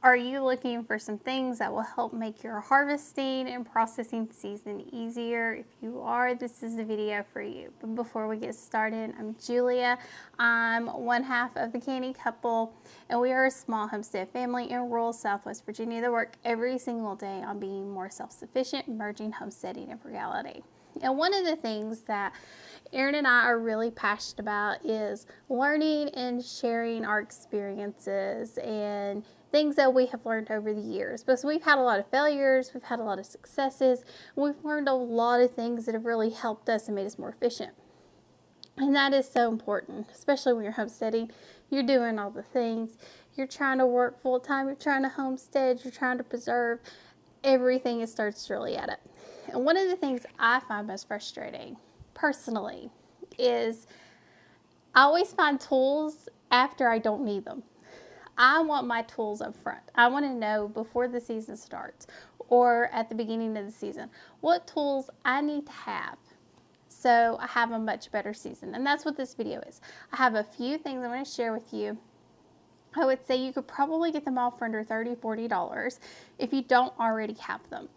Are you looking for some things that will help make your harvesting and processing season easier? If you are, this is the video for you. But before we get started, I'm Julia. I'm one half of the Canny Couple, and we are a small homestead family in rural Southwest Virginia that work every single day on being more self-sufficient, merging homesteading and frugality. And one of the things that Erin and I are really passionate about is learning and sharing our experiences and things that we have learned over the years. Because we've had a lot of failures, we've had a lot of successes, and we've learned a lot of things that have really helped us and made us more efficient. And that is so important, especially when you're homesteading. You're doing all the things. You're trying to work full time, you're trying to homestead, you're trying to preserve. Everything starts to really add up. And one of the things I find most frustrating, personally, is I always find tools after I don't need them. I want my tools up front. I want to know before the season starts or at the beginning of the season what tools I need to have so I have a much better season. And that's what this video is. I have a few things I want to share with you. I would say you could probably get them all for under $30, $40 if you don't already have them.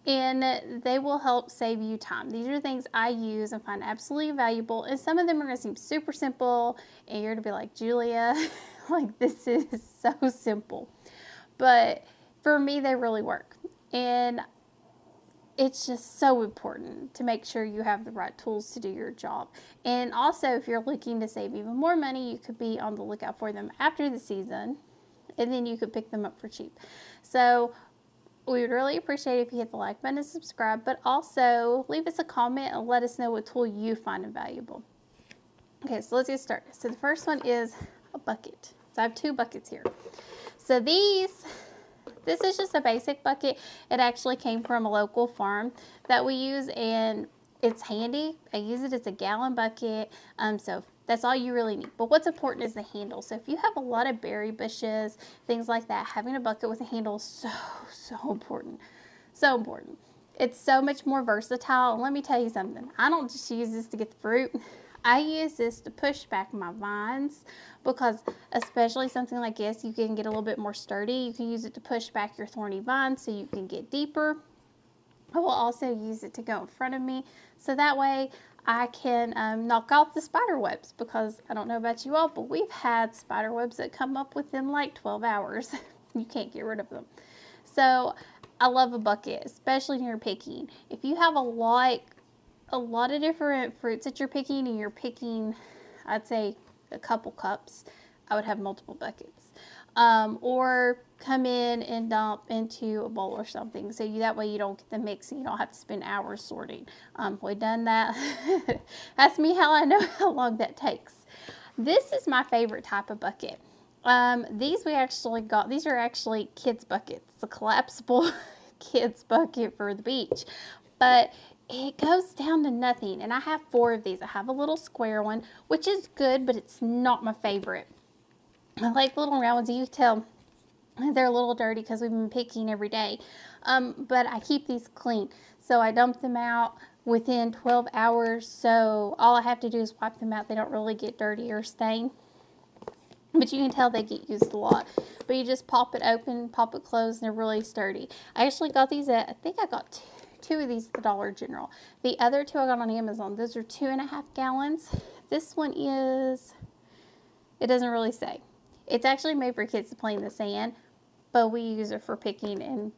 And they will help save you time. These are things I use and find absolutely valuable. And some of them are going to seem super simple, and you're going to be like, Julia, like this is so simple. But for me, they really work. And it's just so important to make sure you have the right tools to do your job. And also, if you're looking to save even more money, you could be on the lookout for them after the season, and then you could pick them up for cheap. So we would really appreciate it if you hit the like button and subscribe, but also leave us a comment and let us know what tool you find invaluable. Okay, so let's get started. So the first one is a bucket. So I have two buckets here. So this is just a basic bucket. It actually came from a local farm that we use, and it's handy. I use it as a gallon bucket, so that's all you really need. But what's important is the handle. So if you have a lot of berry bushes, things like that, having a bucket with a handle is so important. So important. It's so much more versatile. And let me tell you something. I don't just use this to get the fruit. I use this to push back my vines, because especially something like this, you can get a little bit more sturdy. You can use it to push back your thorny vines so you can get deeper. I will also use it to go in front of me, so that way I can knock off the spider webs, because I don't know about you all, but we've had spider webs that come up within like 12 hours. You can't get rid of them. So I love a bucket, especially when you're picking. If you have a lot of different fruits that you're picking, and you're picking, I'd say, a couple cups, I would have multiple buckets. Or come in and dump into a bowl or something, so that way you don't get the mix and you don't have to spend hours sorting. We've done that. Ask me how I know how long that takes. This is my favorite type of bucket. These are actually kids buckets. It's a collapsible kids bucket for the beach, but it goes down to nothing. And I have 4 of these. I have a little square one, which is good, but it's not my favorite. I like little round ones. You can tell they're a little dirty because we've been picking every day. But I keep these clean. So I dump them out within 12 hours. So all I have to do is wipe them out. They don't really get dirty or stain. But you can tell they get used a lot. But you just pop it open, pop it closed, and they're really sturdy. I actually got these I think I got 2 of these at the Dollar General. The other 2 I got on Amazon. Those are 2.5 gallons. This one is, it doesn't really say. It's actually made for kids to play in the sand, but we use it for picking. And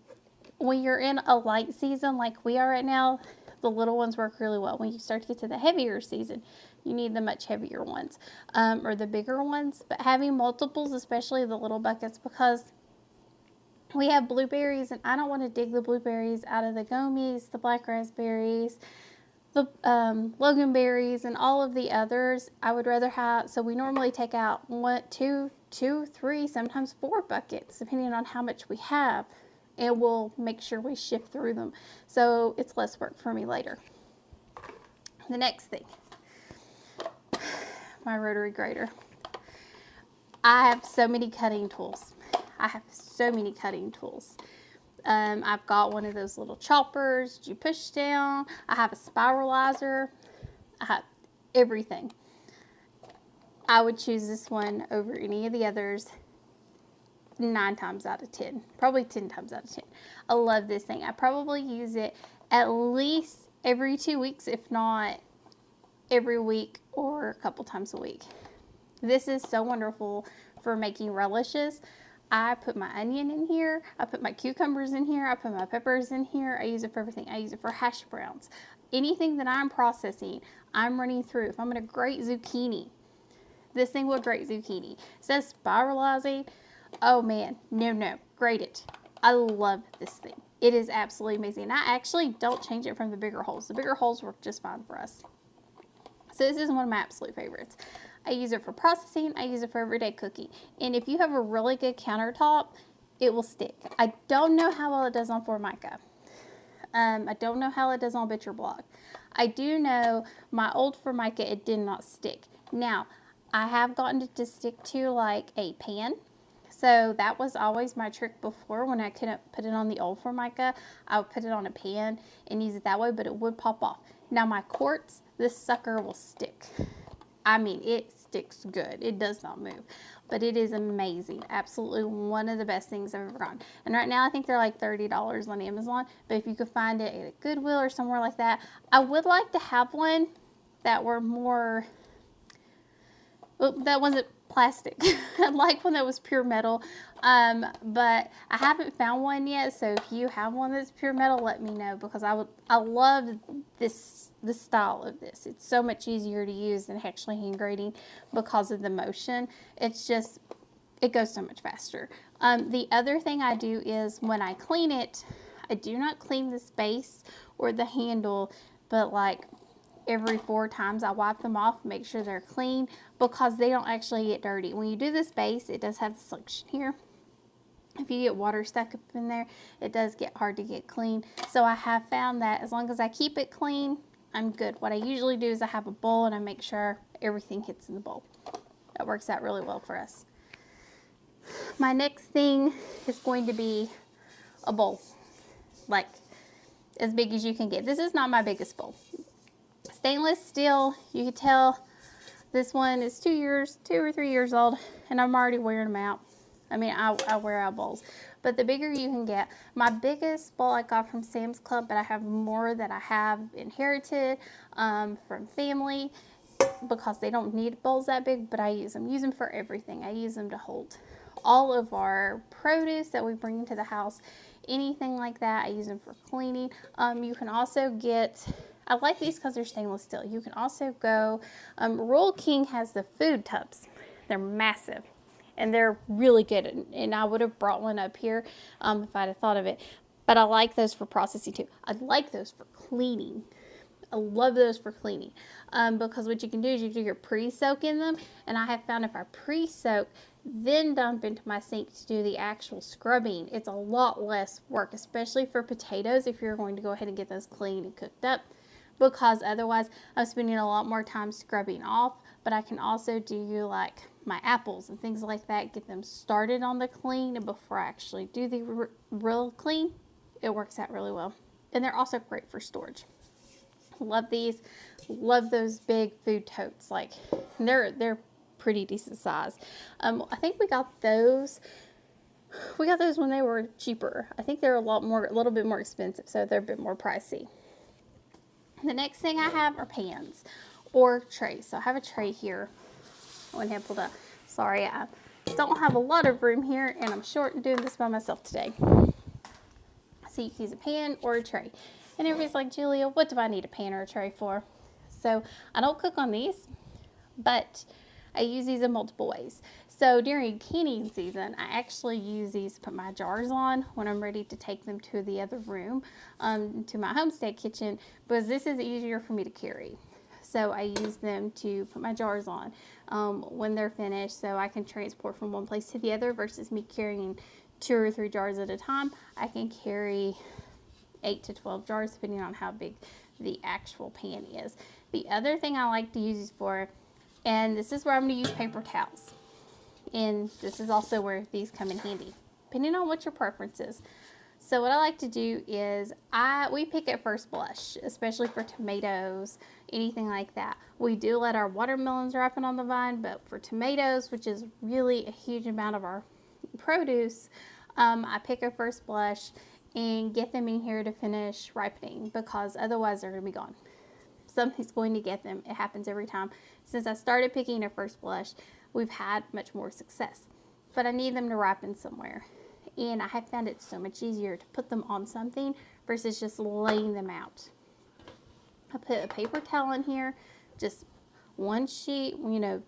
when you're in a light season like we are right now, the little ones work really well. When you start to get to the heavier season, you need the much heavier ones, or the bigger ones. But having multiples, especially the little buckets, because we have blueberries, and I don't want to dig the blueberries out of the gomies, the black raspberries, the loganberries, and all of the others. I would rather have, so we normally take out 1, 2, 3, sometimes 4 buckets, depending on how much we have, and we'll make sure we shift through them, so it's less work for me later. The next thing, my rotary grater. I have so many cutting tools. I've got one of those little choppers that you push down. I have a spiralizer. I have everything. I would choose this one over any of the others. 9 times out of 10, probably 10 times out of 10. I love this thing. I probably use it at least every 2 weeks, if not every week or a couple times a week. This is so wonderful for making relishes. I put my onion in here, I put my cucumbers in here, I put my peppers in here. I use it for everything. I use it for hash browns. Anything that I'm processing, I'm running through. If I'm going to grate zucchini, this thing will grate zucchini. It says spiralizing. Oh man, no, grate it. I love this thing. It is absolutely amazing. I actually don't change it from the bigger holes. The bigger holes work just fine for us. So this is one of my absolute favorites. I use it for processing. I use it for everyday cooking. And if you have a really good countertop, it will stick. I don't know how well it does on Formica. I don't know how it does on Butcher Block. I do know my old Formica, it did not stick. Now, I have gotten it to stick to like a pan. So that was always my trick before when I couldn't put it on the old Formica. I would put it on a pan and use it that way, but it would pop off. Now my quartz, this sucker will stick. I mean, it sticks good. It does not move, but it is amazing. Absolutely one of the best things I've ever gotten. And right now I think they're like $30 on Amazon, but if you could find it at Goodwill or somewhere like that, I would like to have one that were more, that wasn't plastic. I'd like one that was pure metal, but I haven't found one yet. So if you have one that's pure metal, let me know, because I love the style of this. It's so much easier to use than actually hand grading because of the motion. It's just, it goes so much faster. The other thing I do is when I clean it, I do not clean the base or the handle, but like every 4 times I wipe them off, make sure they're clean, because they don't actually get dirty. When you do this base, it does have the suction here. If you get water stuck up in there, it does get hard to get clean. So I have found that as long as I keep it clean, I'm good. What I usually do is I have a bowl and I make sure everything hits in the bowl. That works out really well for us. My next thing is going to be a bowl, like as big as you can get. This is not my biggest bowl. Stainless steel, you can tell this one is 2 or 3 years old, and I'm already wearing them out. I mean, I wear out bowls, but the bigger you can get. My biggest bowl I got from Sam's Club, but I have more that I have inherited from family, because they don't need bowls that big, but I use them for everything. I use them to hold all of our produce that we bring into the house, anything like that. I use them for cleaning. You can also get, I like these because they're stainless steel. You can also go, Royal King has the food tubs. They're massive and they're really good. And I would have brought one up here if I'd have thought of it. But I like those for processing too. I like those for cleaning. I love those for cleaning because what you can do is you do your pre-soak in them. And I have found if I pre-soak, then dump into my sink to do the actual scrubbing, it's a lot less work, especially for potatoes if you're going to go ahead and get those clean and cooked up, because otherwise I'm spending a lot more time scrubbing off. But I can also do like my apples and things like that, get them started on the clean before I actually do the real clean. It works out really well. And they're also great for storage. Love these. Love those big food totes. Like they're pretty decent size. I think we got those when they were cheaper. I think they're a little bit more expensive, so they're a bit more pricey. The next thing I have are pans or trays. So I have a tray here. I went ahead and pulled up. Sorry, I don't have a lot of room here, and I'm short and doing this by myself today. So you can use a pan or a tray. And everybody's like, Julia, what do I need a pan or a tray for? So I don't cook on these, but I use these in multiple ways. So during canning season, I actually use these to put my jars on when I'm ready to take them to the other room, to my homestead kitchen, because this is easier for me to carry. So I use them to put my jars on when they're finished, so I can transport from one place to the other versus me carrying 2 or 3 jars at a time. I can carry 8 to 12 jars depending on how big the actual pan is. The other thing I like to use these for, and this is where I'm going to use paper towels. And this is also where these come in handy, depending on what your preference is. So what I like to do is we pick at first blush, especially for tomatoes, anything like that. We do let our watermelons ripen on the vine, but for tomatoes, which is really a huge amount of our produce, I pick a first blush and get them in here to finish ripening, because otherwise they're going to be gone. Something's going to get them. It happens every time. Since I started picking a first blush, we've had much more success. But I need them to ripen somewhere. And I have found it so much easier to put them on something versus just laying them out. I put a paper towel in here, just one sheet,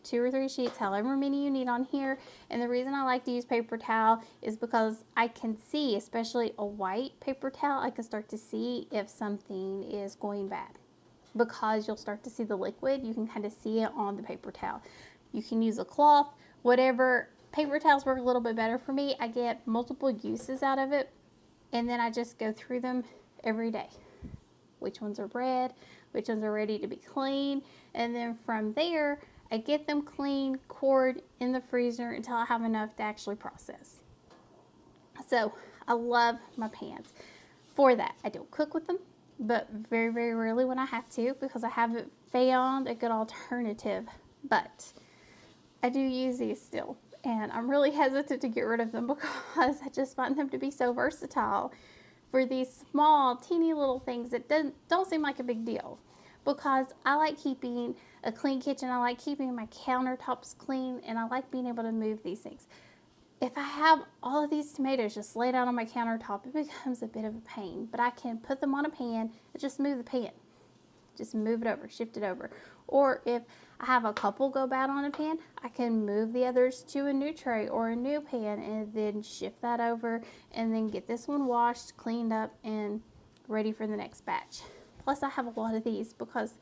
2 or 3 sheets, however many you need on here. And the reason I like to use paper towel is because I can see, especially a white paper towel, I can start to see if something is going bad. Because you'll start to see the liquid, you can kind of see it on the paper towel. You can use a cloth, whatever. Paper towels work a little bit better for me. I get multiple uses out of it, and then I just go through them every day. Which ones are red, which ones are ready to be clean, and then from there, I get them clean, cored in the freezer until I have enough to actually process. So I love my pans for that. I don't cook with them, but very, very rarely when I have to, because I haven't found a good alternative. But I do use these still, and I'm really hesitant to get rid of them because I just find them to be so versatile for these small, teeny little things that don't seem like a big deal. Because I like keeping a clean kitchen, I like keeping my countertops clean, and I like being able to move these things. If I have all of these tomatoes just laid out on my countertop, it becomes a bit of a pain. But I can put them on a pan and just move the pan. Just move it over, shift it over. Or if I have a couple go bad on a pan, I can move the others to a new tray or a new pan and then shift that over and then get this one washed, cleaned up, and ready for the next batch. Plus, I have a lot of these because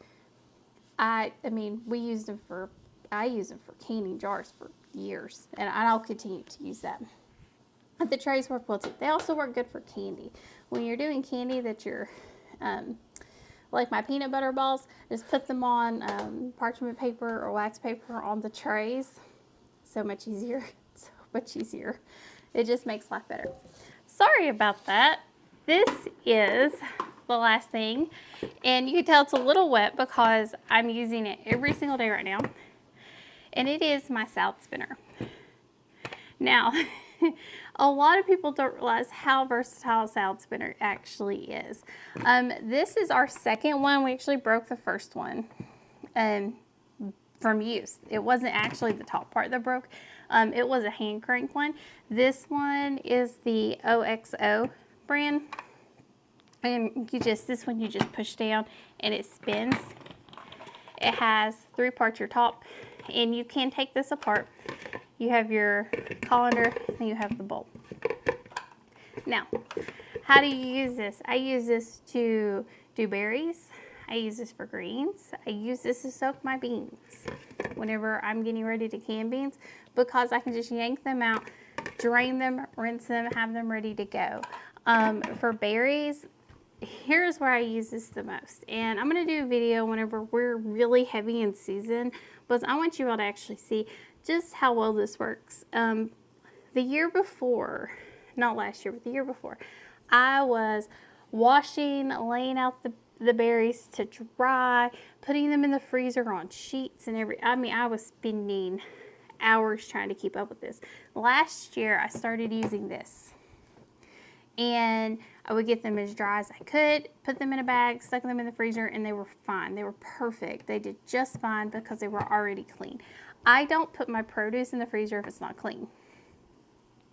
I use them for canning jars for years, and I'll continue to use them. But the trays work well too. They also work good for candy. When you're doing candy that you're like my peanut butter balls, just put them on parchment paper or wax paper on the trays. So much easier, so much easier. It just makes life better. Sorry about that. This is the last thing, and you can tell it's a little wet because I'm using it every single day right now, and it is my salad spinner. Now, a lot of people don't realize how versatile a salad spinner actually is. This is our second one. We actually broke the first one from use. It wasn't actually the top part that broke. It was a hand crank one. This one is the OXO brand. And this one you just push down and it spins. It has 3 parts your top, and you can take this apart. You have your colander and you have the bowl. Now, how do you use this? I use this to do berries. I use this for greens. I use this to soak my beans whenever I'm getting ready to can beans, because I can just yank them out, drain them, rinse them, have them ready to go. For berries, here's where I use this the most. And I'm going to do a video whenever we're really heavy in season, because I want you all to actually see just how well this works. The year before, not last year, but the year before, I was washing, laying out the berries to dry, putting them in the freezer on sheets and I was spending hours trying to keep up with this. Last year, I started using this. And I would get them as dry as I could, put them in a bag, stuck them in the freezer, and they were fine. They were perfect. They did just fine because they were already clean. I don't put my produce in the freezer if it's not clean.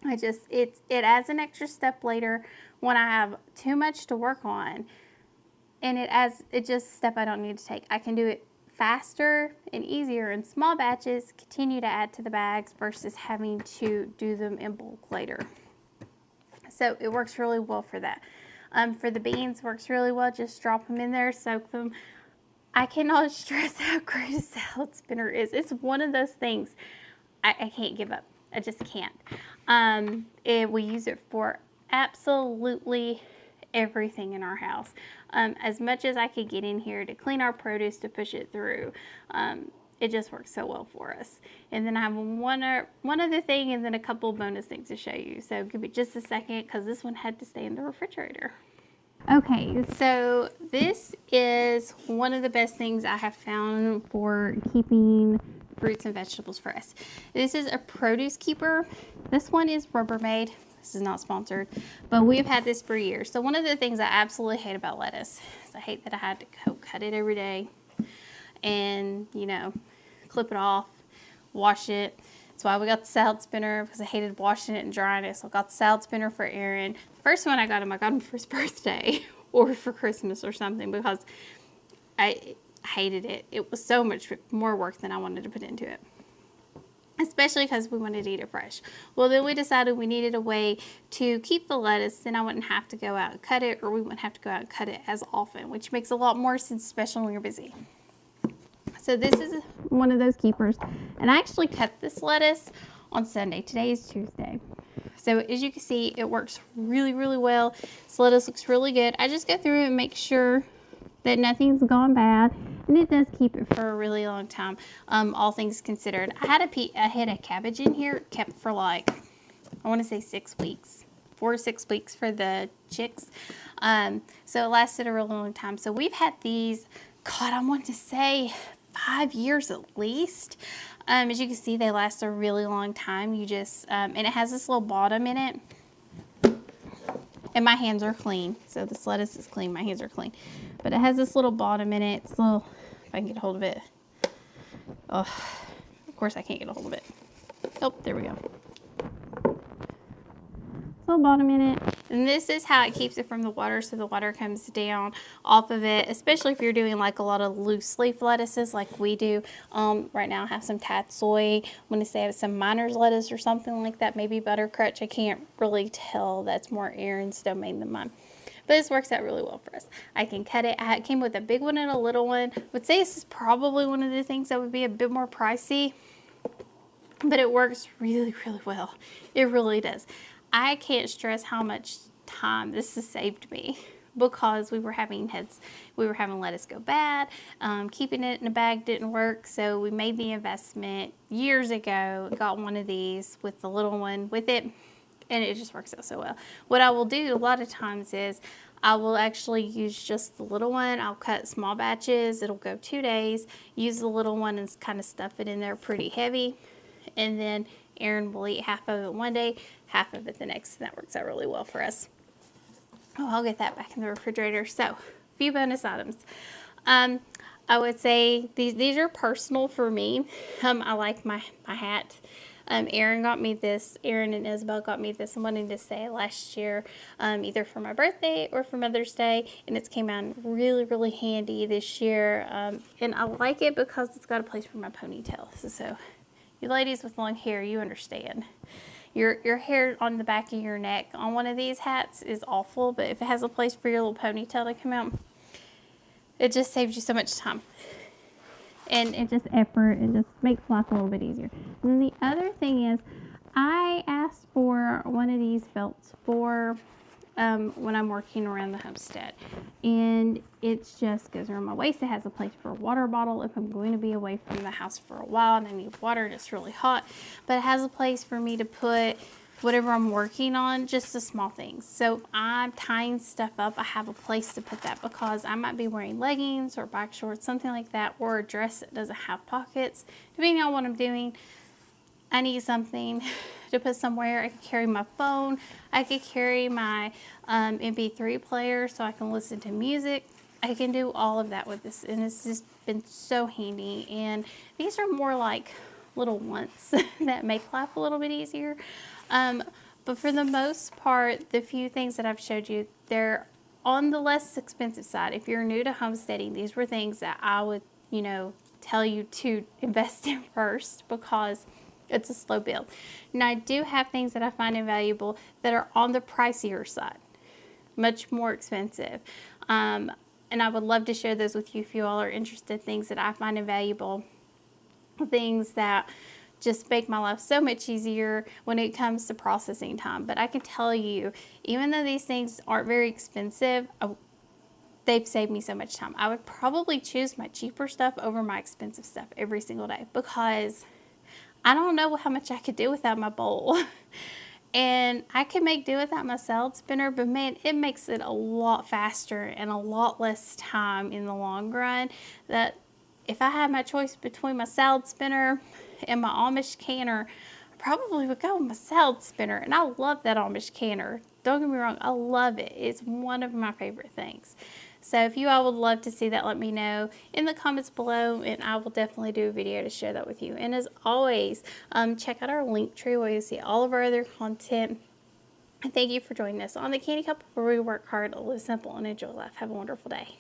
It adds an extra step later when I have too much to work on, and it's just a step I don't need to take. I can do it faster and easier in small batches, continue to add to the bags versus having to do them in bulk later. So it works really well for that. For the beans, works really well. Just drop them in there, soak them. I cannot stress how great a salad spinner is. It's one of those things I can't give up. I just can't. We use it for absolutely everything in our house. As much as I could get in here to clean our produce, to push it through, it just works so well for us. And then I have one other thing and then a couple bonus things to show you. So give me just a second, because this one had to stay in the refrigerator. Okay, so this is one of the best things I have found for keeping fruits and vegetables for us. This is a produce keeper. This one is Rubbermaid. This is not sponsored, but we've had this for years. So one of the things I absolutely hate about lettuce is I hate that I had to go cut it every day and, you know, clip it off, wash it. That's why we got the salad spinner, because I hated washing it and drying it. So I got the salad spinner for Aaron. The first one I got him for his birthday or for Christmas or something, because I hated it. It was so much more work than I wanted to put into it, especially because we wanted to eat it fresh. Well, then we decided we needed a way to keep the lettuce, then I wouldn't have to go out and cut it, or we wouldn't have to go out and cut it as often, which makes a lot more sense, especially when you're busy. So this is one of those keepers, and I actually cut this lettuce on Sunday. Today is Tuesday. So as you can see, it works really, really well. This lettuce looks really good. I just go through it and make sure that nothing's gone bad, and it does keep it for a really long time, all things considered. I had a cabbage in here, kept for like, I want to say 6 weeks, 4 to 6 weeks for the chicks. So it lasted a really long time. So we've had these, God, I want to say 5 years at least. As you can see, they last a really long time. You just, and it has this little bottom in it. And my hands are clean. So this lettuce is clean. My hands are clean. But it has this little bottom in it. It's a little, if I can get a hold of it. Oh, of course I can't get a hold of it. Oh, there we go. Little bottom in it. And this is how it keeps it from the water, so the water comes down off of it, especially if you're doing like a lot of loose leaf lettuces like we do. Right now I have some tatsoi. I'm going to say I have some miner's lettuce or something like that, maybe buttercrutch. I can't really tell. That's more Aaron's domain than mine. But this works out really well for us. I can cut it. It came with a big one and a little one. I would say this is probably one of the things that would be a bit more pricey, but it works really, really well. It really does. I can't stress how much time this has saved me, because we were having lettuce go bad. Keeping it in a bag didn't work, so we made the investment years ago, got one of these with the little one with it, and it just works out so well. What I will do a lot of times is I will actually use just the little one. I'll cut small batches. It'll go 2 days. Use the little one and kind of stuff it in there pretty heavy, and then Aaron will eat half of it one day, half of it the next, and that works out really well for us. Oh, I'll get that back in the refrigerator. So, a few bonus items. I would say these are personal for me. I like my hat. Aaron got me this. Aaron and Isabel got me this. I'm wanting to say last year, either for my birthday or for Mother's Day, and it's came out really, really handy this year. And I like it because it's got a place for my ponytail. So, you ladies with long hair, you understand. Your hair on the back of your neck on one of these hats is awful, but if it has a place for your little ponytail to come out, it just saves you so much time. And it just effort, it just makes life a little bit easier. And the other thing is, I asked for one of these belts for when I'm working around the homestead, and it just goes around my waist. It has a place for a water bottle if I'm going to be away from the house for a while and I need water and it's really hot, but it has a place for me to put whatever I'm working on, just the small things. So if I'm tying stuff up, I have a place to put that, because I might be wearing leggings or bike shorts, something like that, or a dress that doesn't have pockets. Depending on what I'm doing, I need something to put somewhere. I could carry my phone. I could carry my MP3 player so I can listen to music. I can do all of that with this, and it's just been so handy. And these are more like little wants that make life a little bit easier. But for the most part, the few things that I've showed you, they're on the less expensive side. If you're new to homesteading, these were things that I would, tell you to invest in first, because it's a slow build. Now, I do have things that I find invaluable that are on the pricier side, much more expensive. And I would love to share those with you if you all are interested. Things that I find invaluable, things that just make my life so much easier when it comes to processing time. But I can tell you, even though these things aren't very expensive, they've saved me so much time. I would probably choose my cheaper stuff over my expensive stuff every single day, because I don't know how much I could do without my bowl. And I can make do without my salad spinner, but man, it makes it a lot faster and a lot less time in the long run. That if I had my choice between my salad spinner and my Amish canner, I probably would go with my salad spinner. And I love that Amish canner. Don't get me wrong, I love it. It's one of my favorite things. So if you all would love to see that, let me know in the comments below, and I will definitely do a video to share that with you. And as always, check out our link tree where you'll see all of our other content. And thank you for joining us on the Canny Couple, where we work hard, live simple, and enjoy life. Have a wonderful day.